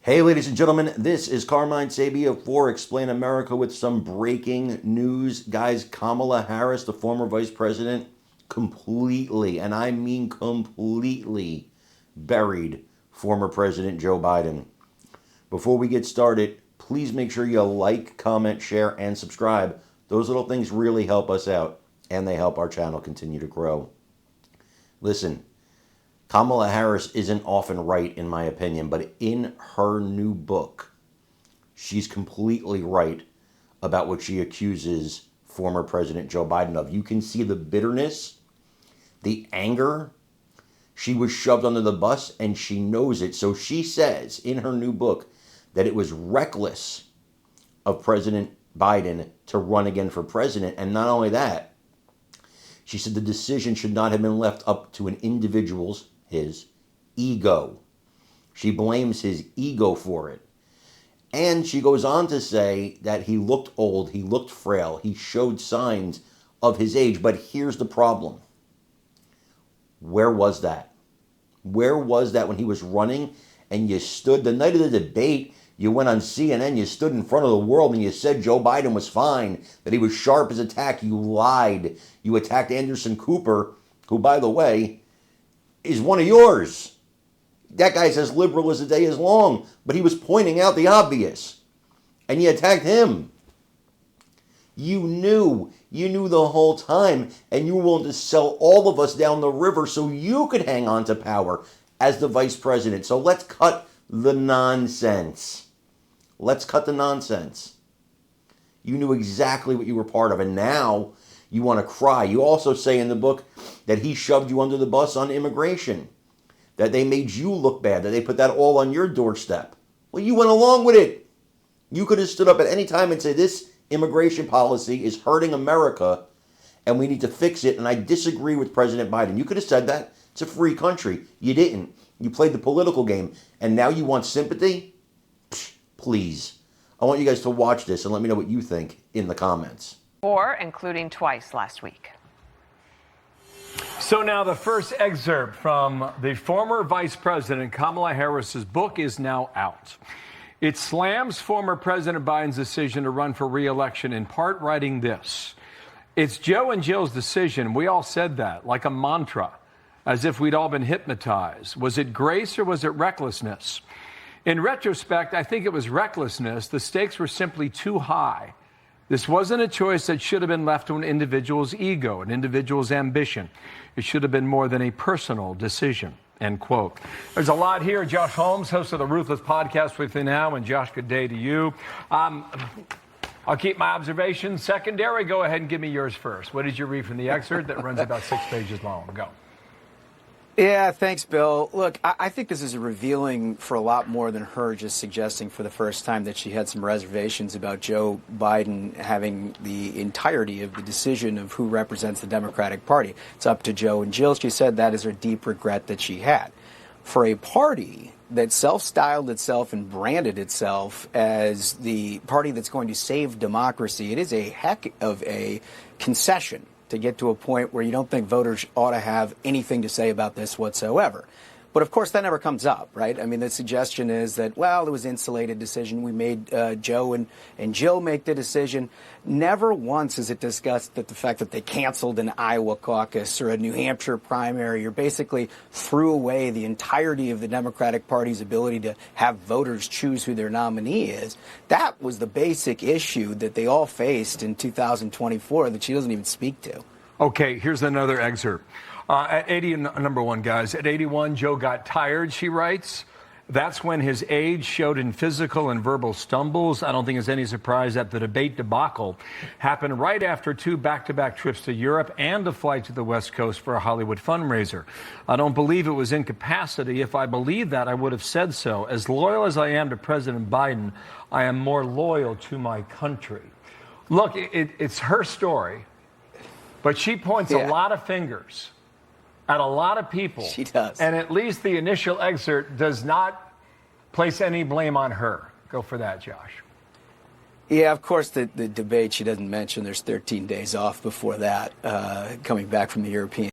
Hey, ladies and gentlemen, this is Carmine Sabia for Explain America with some breaking news. Guys, Kamala Harris, the former vice president, completely, and I mean completely, buried former President Joe Biden. Before we get started, please make sure you like, comment, share, and subscribe. Those little things really help us out, and they help our channel continue to grow. Listen, Kamala Harris isn't often right, in my opinion, but in her new book, she's completely right about what she accuses former President Joe Biden of. You can see the bitterness, the anger. She was shoved under the bus, and she knows it. So she says in her new book that it was reckless of President Biden to run again for president. And not only that, she said the decision should not have been left up to an individual's his ego. She blames his ego for it. And she goes on to say that he looked old, he looked frail, he showed signs of his age. But here's the problem. Where was that? Where was that when he was running and you stood the night of the debate? You went on CNN, you stood in front of the world and you said Joe Biden was fine, that he was sharp as attack. You lied. You attacked Anderson Cooper, who, by the way, is one of yours. That guy's as liberal as the day is long, but he was pointing out the obvious. And you attacked him. You knew the whole time, and you were willing to sell all of us down the river so you could hang on to power as the vice president. So let's cut the nonsense. Let's cut the nonsense. You knew exactly what you were part of, and now you want to cry. You also say in the book that he shoved you under the bus on immigration, that they made you look bad, that they put that all on your doorstep. Well, you went along with it. You could have stood up at any time and said, this immigration policy is hurting America and we need to fix it, and I disagree with President Biden. You could have said that. It's a free country. You didn't. You played the political game, and now you want sympathy? Psh, please. I want you guys to watch this and let me know what you think in the comments. Four, including twice last week. So now the first excerpt from the former Vice President Kamala Harris's book is now out. It slams former President Biden's decision to run for re-election, in part writing this: "It's Joe and Jill's decision. We all said that, like a mantra, as if we'd all been hypnotized. Was it grace or was it recklessness? In retrospect, I think it was recklessness. The stakes were simply too high. This wasn't a choice that should have been left to an individual's ego, an individual's ambition. It should have been more than a personal decision." End quote. There's a lot here. Josh Holmes, host of the Ruthless Podcast, with you now. And Josh, good day to you. I'll keep my observations secondary. Go ahead and give me yours first. What did you read from the excerpt that runs about 6 pages long? Go. Yeah, thanks, Bill. Look, I think this is revealing for a lot more than her just suggesting for the first time that she had some reservations about Joe Biden having the entirety of the decision of who represents the Democratic Party. It's up to Joe and Jill. She said that is her deep regret that she had. For a party that self-styled itself and branded itself as the party that's going to save democracy, it is a heck of a concession to get to a point where you don't think voters ought to have anything to say about this whatsoever. But of course, that never comes up, right? I mean, the suggestion is that, well, it was an insulated decision. We made Joe and Jill make the decision. Never once is it discussed that the fact that they canceled an Iowa caucus or a New Hampshire primary, or basically threw away the entirety of the Democratic Party's ability to have voters choose who their nominee is. That was the basic issue that they all faced in 2024 that she doesn't even speak to. Okay, here's another excerpt. At 80, number one, guys, at 81, Joe got tired, she writes. That's when his age showed in physical and verbal stumbles. I don't think it's any surprise that the debate debacle happened right after 2 back-to-back trips to Europe and a flight to the West Coast for a Hollywood fundraiser. I don't believe it was incapacity. If I believed that, I would have said so. As loyal as I am to President Biden, I am more loyal to my country. Look, it's her story, but she points a lot of fingers at a lot of people. She does. And at least the initial excerpt does not place any blame on her. Go for that, Josh. Yeah, of course, the debate she doesn't mention, there's 13 days off before that, coming back from the European